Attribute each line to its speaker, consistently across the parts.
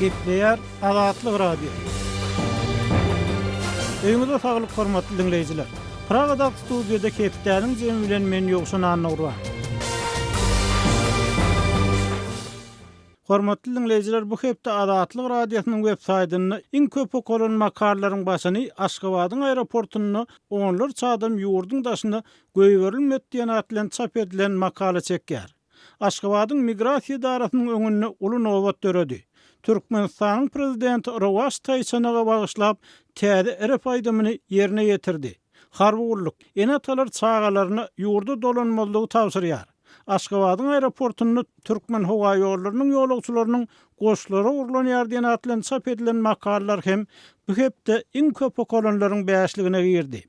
Speaker 1: Gepleýär Azatlyk radio. Öňüňizde saglyk hormatly dinleýijiler. Pragada studiýada Kepdäniň jemi bilen men ýogşan anawra. Hormatly dinleýijiler, bu hepde Azatlyk radiosynyň web saýtyny iň köp okulan makalalaryň başyny Aşgabatyň aeroportuny onlar çadam ýurdun daşyna göýberilmedi diýen atlan çap edilen makala çekýär. Aşgabatyň migrasiýa idarasynyň öňünde uly nowbat döredi. Türkmenistanyň prezidenti Rowas Taýçanaga bagyşlap täze erep aýdymyny ýerine ýetirdi. Harbugullyk enatalar çağalaryny ýurda dolanmalygy tawsyrýar. Aşgabatyň aeroportuny Türkmen howa ýollarynyň ýolagçylarynyň goşlary urlanýar diýen atlan çap edilen makalalar hem bu hepde iň köp okulanlaryň bäşligine girdi.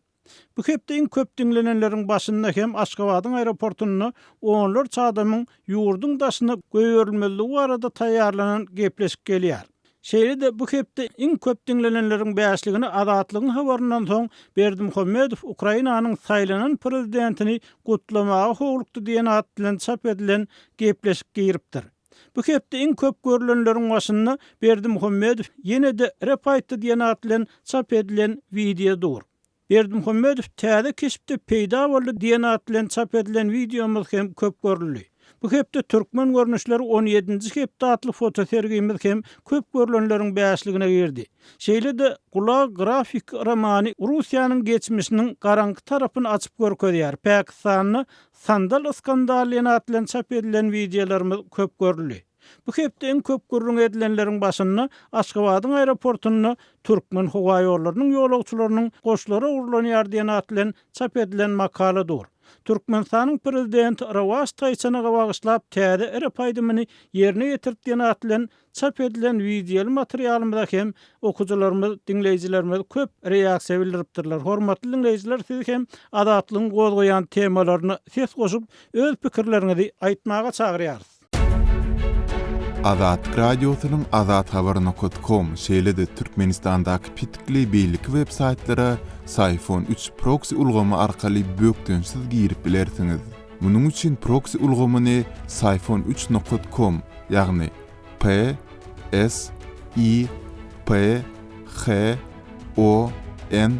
Speaker 1: Bu hepde iň köp dinlenenleriň başynda hem Aşgabatyň aeroportuny onlar çadamyň ýurdun daşyna göýberilmeligi arada taýýarlanan gepleşik gelýär. Şeýle-de bu hepde iň köp dinlenenleriň bäşligini Azatlygyň habaryndan soň Berdimuhammedow Ukrainanyň saýlanan prezidentini gutlamagy howlukdy diýen atlan çap edilen gepleşik giripdir. Bu hepde iň köp görülenleriň başynda Berdimuhammedow ýene-de rep aýtdy diýen atlan çap edilen video dur. Berdimuhammedow täze kesipde peýda boldy diýen atlan çap edilen videomuz hem köp görüldi. Bu hepde türkmen görnüşleri 17-nji hepde atly foto sergimiz hem köp görülenleriň bäşligine girdi. Şeýle-de Gula grafik romany Russiýanyň geçmişiniň garanky tarapyny açyp görkezýär. Pakistanyny sandal skandalynä atlan çap edilen videolarymyz köp görüldi. Bu hepde iň köp görülen edilenleriň başynda Aşgabatyň aeroportuny Türkmen howa ýollarynyň ýolagçylarynyň goşlary urlanýar diýen atlan çap edilen makala dur. Türkmenistanyň prezidenti Rowas Taýçanaga bagyşlap täze erep aýdymyny ýerine ýetirdiýen atlan çap edilen video materialymyzda hem okujalarymyz, dinleýijilerimiz köp reaksiýa bildiripdirler. Hormatly dinleýijiler, siz hem Azatlygyň gozgoýan temalaryny ses goşup öz pikirleriňizi aýtmaga çagyrýarys.
Speaker 2: Azat radiosynyň azathabar.com şeýle-de Türkmenistandaky pitikli beýlik web saýtlara Sayfon 3 proxy ulgamy arkaly bökdönsiz girip bilersiňiz. Munyň üçin proxy ulgamyny sayfon3.com ýagny p s i p h o n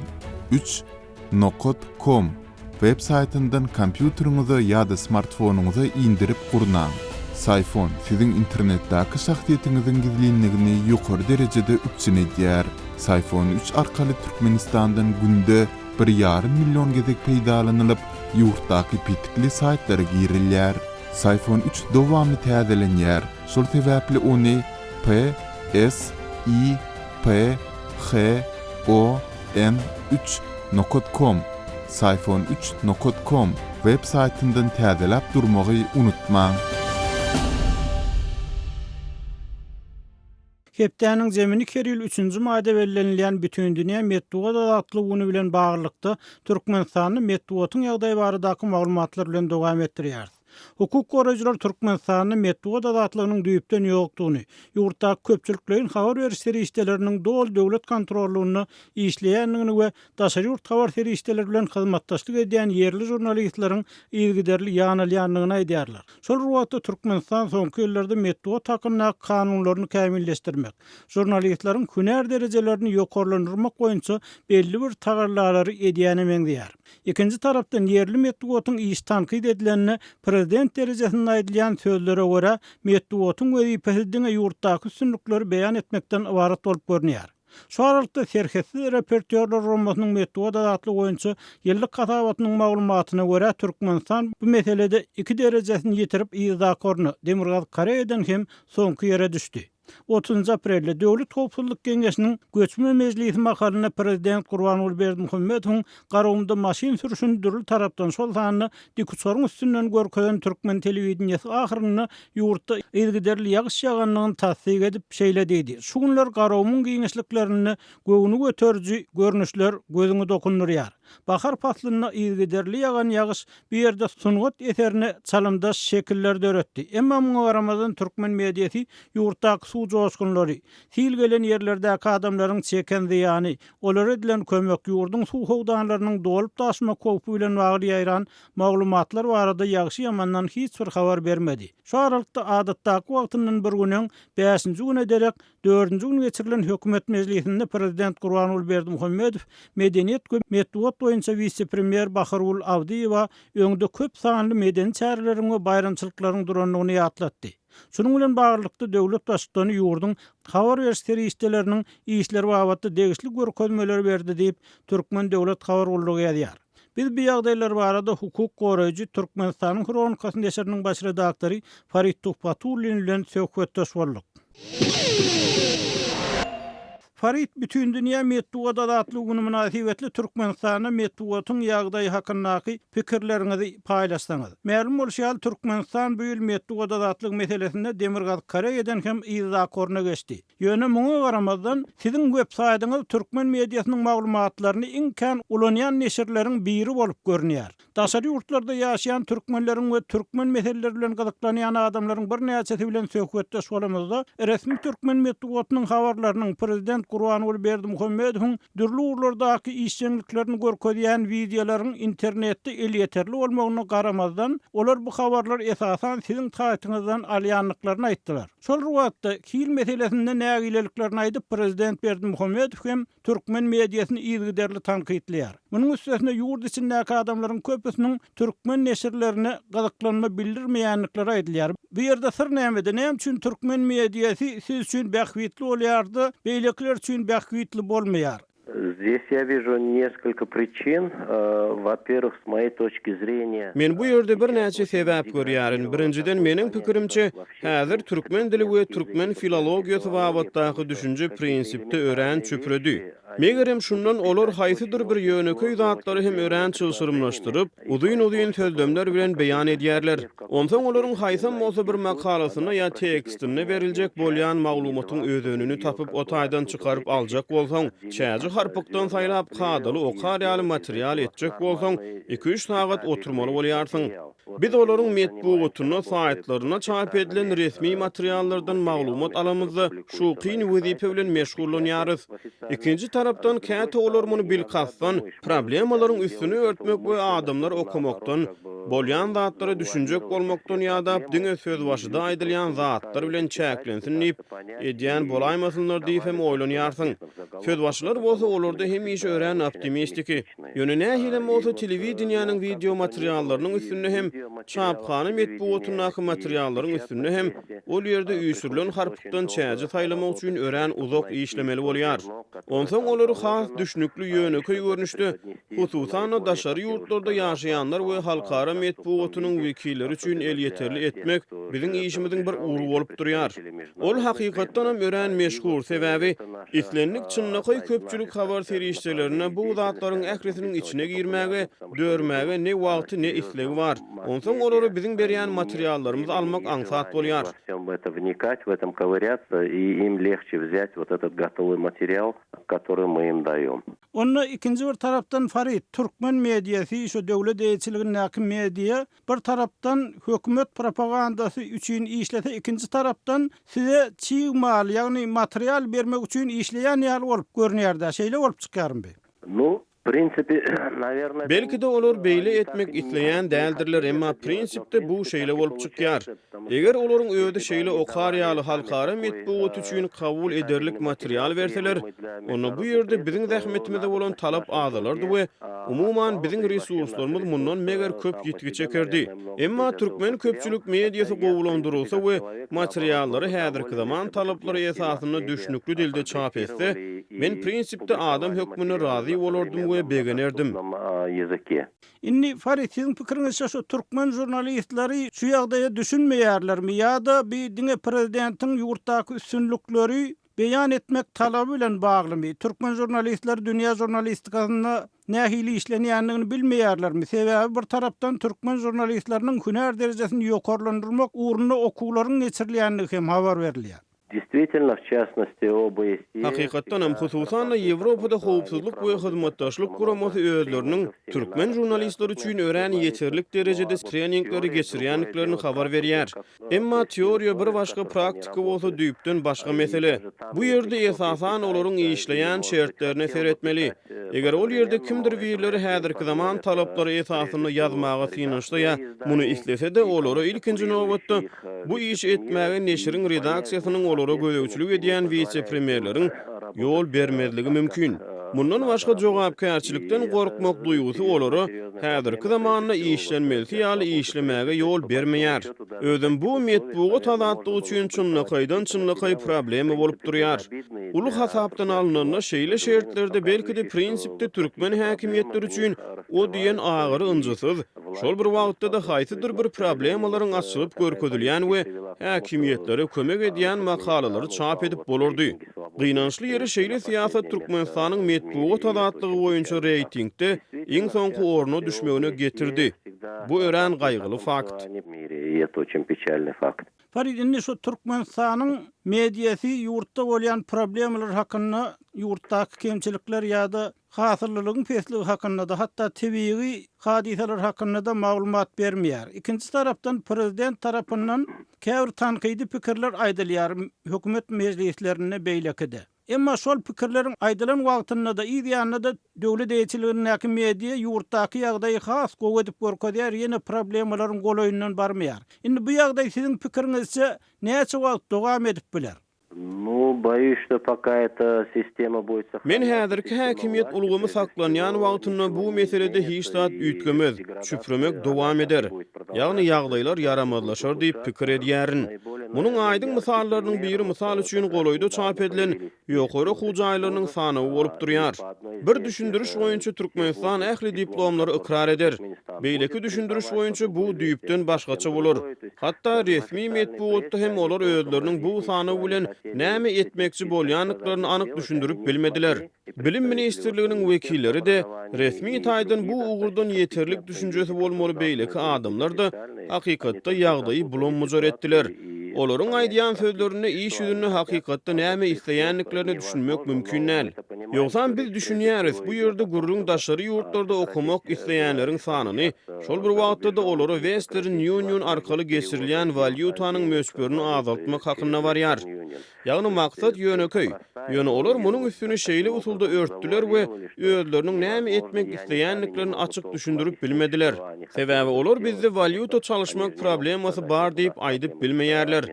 Speaker 2: 3.com web saýtyndan kompýuteriňize ýa-da smartfonuňyza indirip gurnaň. Sayfon sizin internetdäki şahsiýetiňiziň gizlinligini ýokary derejede üçin edýär. Sayfon 3 arkaly Türkmenistandan günde 1,5 million gezek peýdalanylyp, ýurtdaky pitikli saýtlara girilýär. Sayfon 3 dowamly täzelenýär. Şol sebäpli ony p s i p h o n 3.com sayfon3.com web saýtyndan täzelep durmagy unutmaň.
Speaker 1: Kepdäniň jemini keril 3-nji madde bellenilýän bütün dünýä medeniýet azatlygyny bilen baglykda Türkmenistanyň medeniýetyň ýagdaýy baradaky maglumatlar bilen dowam etdirýär. Hukuk goraýjylar Türkmenistanyň medeniýet azatlygynyň düýpden ýokdugyny, ýurtdaky köpçüliklerin habar beriş serişdeleriniň dol döwlet kontrollugyny işleýändigini we daşary ýurt habar serişdeleri bilen hyzmatdaşlyk edýän ýerli jurnalistleriň ilgiderli ýanylýanlygyny aýdýarlar. Şol ruwatda Türkmenistan soňky ýylllarda medeniýet hakyna kanunlaryny kämilleşdirmek, jurnalistleriň hüner derejelerini ýokarlandyrmak boýunça belli bir tagarlary edýäni meňdýär. Ikinji tarapdan ýerli medeniýetyň iş tanqid edilenine prezident derejesinde aýdylýan sözlere görä medeniýetyň wezipesi diňe ýurtdaky üstünlikleri beýan etmekden ibaret bolup görünýär. Şu aralykda serhessiz repertuarlar romasynyň medeniýet azatlygy boýunça ýyllyk gatabatynyň maglumatyna görä Türkmenistan bu meselede 2 derejesini ýetirip ýyzakorny Demirgaz Karaýdan hem soňky ýere düşdi. 30 aprelde Döwlet Howpsuzlyk Geňeşiniň Göçme Mejlisi makalyna prezident Gurbanuly Berdimuhammedowyň garawynda maşyn sürüşini dürli tarapdan şol sanyny dikusoryň üstünden görkezen Türkmen telewizionyasy ahyryny ýurtda ilgiderli ýagyş ýaganlygyny tasdik edip şeýle diýdi. Şu günler garawymyň giňişliklerini göwünü göterji görnüşler gözüňe dokunurýar. bahar faslyna ýygyderli ýagan ýagyş bir ýerde sungut eterine çalymdaş şekillerde öretdi. Emma muňa garamadan türkmen mediýasy ýurtdaky suw joşgunlary, hil gelen ýerlerdäki adamlaryň çeken ziýany, olara edilen kömek ýurdun suw howdanlarynyň dolup taşma köpü bilen bagly ýaýran maglumatlar barada ýagşy ýamandan hiç bir habar bermedi. Şu aralykda adatdaky wagtyndan bir güniň 5-nji güne derek 4-nji gün geçirilen hökümet meclisinde Prezident Gurbanuly Berdimuhammedow medeniýet we medeniýet boýunça vice-premier Baharul Awdiýewa öňde köp sanly medeni çäreleriň we bayramçylyklaryň duranlygyny ýatlatdy. Şunun bilen baglanykda döwlet başçylygy ýurdun habar berişleri işleriniň işleri babatda degişli görkezmeler berdi diýip Türkmen döwlet habar uldugy ýazýar. Biz bu ýagdaýlar barada hukuk goraýjy Türkmenistanyň Kronikasy neşriniň baş redaktory Farid Tuhpatully bilen söhbetdeş boldyk. Farid bütün dünya medeniýet adatlygyny münasibetli Türkmenistana medeniýetyň ýagdaýy hakyndaky pikirleriňizi paýlaşsaňyz. Ma'lum bolýar Türkmenistan bu ýyl medeniýet adatlygy meselesinde Demirgaz Karaýadan hem izah koruna geçdi. Ýöne muňa garamadan siziň websaýtyňyz türkmen mediýasynyň maglumatlaryny iňkan ulanýan neşirleriň biri bolup görünýär. Daşary ýurtlarda ýaşaýan türkmenleriň we türkmen meseleleri bilen gyzyklanýan adamlaryň bir näçesi bilen söhbetdeş bolamyzda resmi türkmen medeniýetynyň habarlarynyň prezident Gurbanuly Berdimuhammedowyň dürli urlardaky işçiliklerini görkezýän videolaryň internetde el ýeterli bolmagyna garamazdan olar bu habarlar esasan siziň taýtyňyzdan alýanlyklaryny aýtdylar. Şol wagtda hil meselesinde nägileliklerini aýdyp prezident Berdimuhammedow hem türkmen mediýasyny ýygyderli tanqidleýär. Munyň üstesine ýurt içindäki adamlaryň köpüsiniň türkmen neşirlerine gyzyklanma bildirmeýänlikleri aýdylýar. Bu ýerde sır näme üçin türkmen mediýasy siz üçin bähwitli bolýardy, beýlekler üçin bähwitli bolmaýar?
Speaker 3: Здесь я вижу несколько причин. Во-первых, с моей точки зрения...
Speaker 4: Men bu ýerde bir näçe sebäp görýäryn. Birinciden meniň pikirimçe, häzir türkmen dili we türkmen filologiýasy babatdaky düşünje prinsipde ören çöpredi. Megerem şundan olar haýsydyr bir ýöneköý zatlary hem ören çylşyrymlaşdyryp, udyň sözdömler bilen beýan edýärler. Ondan olaryň haýsam bolsa bir makalasyna ýa tekstine beriljek bolýan maglumatyň özünü tapyp o taýdan çykaryp aljak bolsaň, çäji harpykdan saýlap kadaly okar ýaly material etjek bolsaň, 2-3 sagat oturmaly bolýarsyň. Biz olaryň medeniýetyne saýtlaryna çap edilen resmi materiallardan maglumat alamyzda şu kyn wezipe bilen meşgullanýarys. Ikinji tarapdan käte olar muny bilkassan, problemalaryň üstüni örtmek we adamlar okumakdan, bolýan zatlary düşünjek bolmakdan ýa-da diňe söz başyda aýdylýan zatlar bilen çäklensin diýip edýän bolaýmasynlar diýip hem oýlanýarsyň. Söz başylar bolsa olarda hem iş ören optimistiki. Ýöne nähilem bolsa telewizioniýanyň video materiallarynyň üstünde hem çapkany medeniýetynaky materiallaryň üstünde hem ol ýerde üýsürilen harpykdan çäji saýlamak üçin ören uzak işlemeli bolýar. Onsoň olary has düşnükli ýöneköý görnüşde, hususan daşary ýurtlarda ýaşaýanlar we halkara medeniýetynyň wekilleri üçin el ýeterli etmek biziň işimiziň bir uğru bolup durýar. Ol hakykatdan hem ören meşhur sebäbi islenlik çynnaky köpçülik habar serişçilerine bu zatlaryň ähresiniň içine girmäge, dörmäge ne wagty ne islegi bar. Onsoň olary biziň berýän materiallarymyzy almak aňsat bolýar.
Speaker 3: В это вникать, в этом ковыряться, и им легче взять вот этот готовый материал, который мы им даём.
Speaker 1: Onda ikinji bir tarapdan Farid, türkmen mediýasy, şu döwlet eýçiligindäki mediýa bir tarapdan hökümet propagandasy üçin işlese, ikinji tarapdan size çyğmal, ýagny material bermek üçin işleýän ýaly bolup görünýär-de, şeýle bolup çykarmy?
Speaker 3: Ну, в принципе, наверное...
Speaker 4: Belki de olar beýle etmek isleýän däldirler, emma prinsipde bu şeýle bolup çykýar. Eger olaryň öýde şeýle okar ýaly halkara medeniýet üçin kabul ederlik material berseler, onu bu ýerde biziň zähmetimizde bolan talap azalardy we umuman biziň resurslarymyz mundan meger köp ýetgi çekerdi. Emma türkmen köpçülik mediýasy gowulandyrylsa we materiallary häzirki zaman talaplary esasyna düşnükli dilde çap etse, men prinsipde adam hökmüne razy bolardym we begenerdim.
Speaker 1: Inni Farid, sizin pikiriňizçe şu türkmen jurnalistleri şu ýagdaýa düşünmeýärlermi ýa-da bir diňe prezidentiň ýurtdaky üstünlikleri beýan etmek talaby bilen baglymy? Türkmen jurnalistler dünýä jurnalistikasyna nähili işlenýändigini bilmeýärlermi? Sebäbi bir tarapdan türkmen jurnalistleriniň hünär derejesini ýokarlandyrmak uğruna okuwlaryň geçirilýändigi hem habar berilýär.
Speaker 3: Действительно, в частности, ОБСЕ...
Speaker 4: Hakykatdan hem hususan da Ýewropada howpsuzlyk we hyzmatdaşlyk guramasy özleriniň türkmen jurnalistleri üçin ören ýeterlik derejede treningleri geçirýänliklerini habar berýär. Emma teoriýa bir başga praktika bolsa düýpden başga mesele. Bu ýerde esasan olaryň işleýän şertlerini seretmeli. Eger ol ýerde kimdir birileri häzirki zaman talaplary esasyny ýazmaga synanyşsa, muny islese-de olary ilkinji nowbatda bu iş etmäge neşiriň redaksiýasynyň olara gödäwçilik edýän vice-premierleriň ýol bermezligi mümkin. Mundan başga jogapkärçilikden gorkmak duýgusy olary häzirki zamanda işlenmeli ýaly işlemäge ýol bermeýär. Özüm bu metbuat azatlygy üçin çynlykydan çynlyky problemi bolup durýar. Uluk hasapdan alynanlar şeýle şertlerde belki de prinsipde türkmen häkimiýetleri üçin o diýen agyr ynjysyz, şol bir wagtda da haýsydyr bir problemalaryň açylyp görkezilýän we häkimiýetlere kömek edýän makalary çap edip bolardy. Gynançly ýeri şeýle siýasat Türkmenistanyň metbuat azatlygy boýunça reytingde iň soňky orna düşmegine getirdi. Bu ören gaýgyly fakt.
Speaker 3: Это очень печальный факт.
Speaker 1: Farid, indi şu Türkmenistanyň mediýasy ýurtda bolýan problemler hakynda, ýurtdaky kemçilikler ýa-da hasyrlygyň pesligi hakynda da hatda tebii hadiseler hakynda da maglumat bermeýär. Ikinji tarapdan prezident tarapyndan käbir tanqidi pikirler aýdylýar hökümet meclislerine beýlekide. Emma şol pikirleriň aýdylan wagtynda da ýa-da döwlet eýçiliginiň media ýurtdaky ýagdaýy has gowy edip görkezýär, ýene problemlaryň golaýyndan barmaýar. Indi bu ýagdaý siziň pikiriňizçe näçe wagt dowam edip biler?
Speaker 3: Ну, боюсь, что пока эта система будет сохраняться...
Speaker 4: Men häzirki häkimiýet ulgumy saklanýan wagtynda bu meselede hiç zat üýtgemez, çüpremek dowam eder. Ýagny ýagdaýlar yaramazlaşar diýip pikir edýärin. Munyň aýdyň misallarynyň biri misal üçin golaýda çap edilen ýokary hujaýlarynyň sanawy bolup durýar. Bir düşündürüş boýunça Türkmenistan ähli diplomlary ikrar eder. Beýleki düşündürüş boýunça bu düýpden başgaça bolar. Hatda resmi metbuatda hem olar özleriniň bu sanawy bilen näme etmekçi bolýanlyklaryny anyk düşündürip bilmediler. Bilim ministrliginiň wekilleri de resmi taýdan bu ugurdan ýeterlik düşünjesi bolmaly beýleki adamlar da hakykatda ýagdaýy bulanmajar etdiler. Olaryň aýdýan sözlerini iş ýüzünde hakykatda näme isleýänliklerini düşünmek mümkin näl. Ýogsa biz düşünýäris, bu ýerde gurrun daşary ýurtlarda okumak isleýänleriň sanyny, şol bir wagtda da olary Western Union arkaly geçirilýän valyutanyň möçberini azaltmak hakynda barýar. Ýagny maksat ýöneköy. Ýöne olar munyň üstüne şeýle usulda örtdiler we özleriniň näme etmek isleýänliklerini açyk düşündirip bilmediler. Sebäbi olar bizde valyuta çalışmak problemasy bar diýip aýdyp bilmeýärler.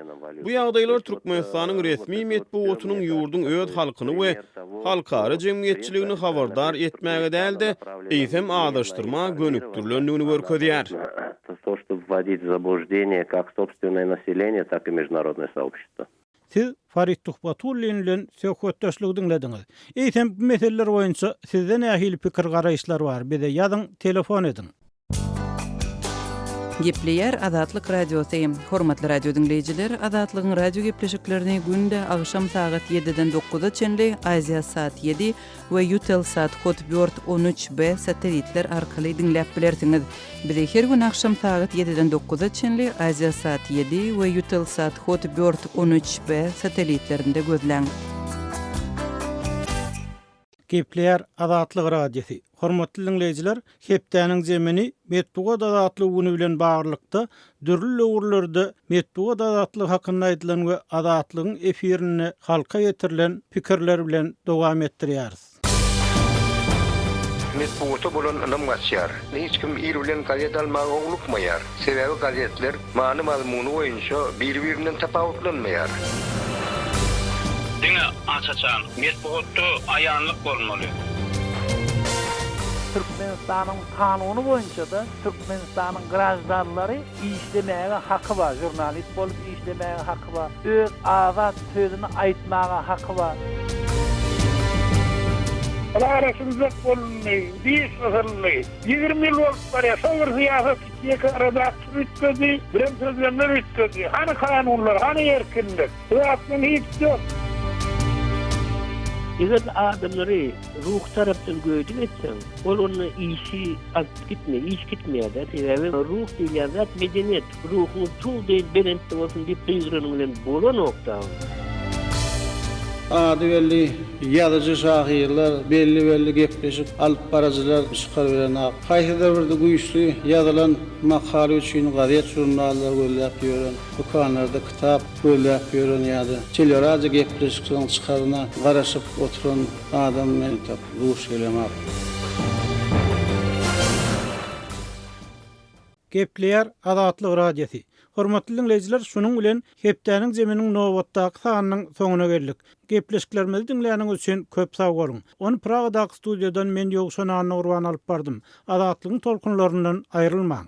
Speaker 4: Bu ýagdaýlar Türkmenistanyň resmi metbuatynyň ýurdun öz halkyny we halkary jemgyýetçiligini habardar etmäge däl-de eýsem adaşdyrma gönükdirlendigini görkezýär.
Speaker 3: То, что вводить в заблуждение как собственное население, так и международное сообщество.
Speaker 1: Siz Farid Tuhbatullin bilen söhbetdeşlik dinlediňiz. Eýsem bu meseleler boýunça sizden ähli pikir garaýşlar bar. Bize ýazyn, telefon edin.
Speaker 5: Gepleýär Azatlyk radiosy. Hormatly radio dinleýijiler, Azatlygyň radio gepleşiklerini günde agşam saat 7-den 9-a çenli Aziya saat 7 we Eutelsat Hotbird 13B satelitler arkaly dinläp bilersiňiz. Bizi her gün agşam saat 7-den 9-a çenli Aziya saat 7 we Eutelsat Hotbird 13B satelitlerinde gözläň.
Speaker 1: Gepleýär Azatlyk radiosi. Hormatly dinleýijiler, hepdäniň jemini metbuat azatlygy güni bilen baglykda dürli ugurlarda metbuat azatlygy hakynda aýdylan we azatlygyň efirini halka ýetirilen pikirler bilen dowam etdirýäris.
Speaker 6: Metbuata bolan anam gaçýar. Hiç kim ir bilen gazet almagy unutmaýar. Sebäbi gazetler many mazmuny boýunça bir-birinden tapawutlanmaýar.
Speaker 7: Diňe açaçan metbuatda aýanlyk bolmaly.
Speaker 8: Türkmenistanyň kanuny boýunça da Türkmenistanyň grajdanlary işlemäge haky bar, jurnalist bolup işlemäge haky bar, öz azat sözüni aýtmaga haky bar.
Speaker 9: Arasynda bolny, diýiş asylly. 20 ýyl bolup barýar, şol siýasat ýekarada ütködi, bilen sözlemler ütködi. Hani kanunlar, hani erkinlik? Zaten hiç ýok.
Speaker 10: Eger adamları ruh taraftan göydük etsen, onun işi iş gitmeýär da. Sebäbi ruh diýilýän zat medeniyet, ruhun tul diýip berentde bolsun diýip gygyranyň bilen bolan nokta.
Speaker 1: Ady belli ýazyjy şahyrlar, belli gepleşip alyp barajylar çykar beren ak. Haýsydır birde güýçlü ýazylan makale üçin garet jurnallar göllep ýören, dokanlarda kitap göllep ýören ýa-da çeleraja gepleşikçiň çykaryna garaşyp oturan adam meni tap ruş gelemek. Gepleýär Azatlyk radiosi. Hormatly dinleýijiler, şunuň bilen hepdeniň jeminiň nowatdaky sanynyň soňuna geldik. Gepleşiklerimizi dinleýäniň üçin köp sag bolun. Onu Pragadaky studiýadan men Ýogşan Urban alyp bardym. Azatlygyň tolkunlaryndan aýrylmaň.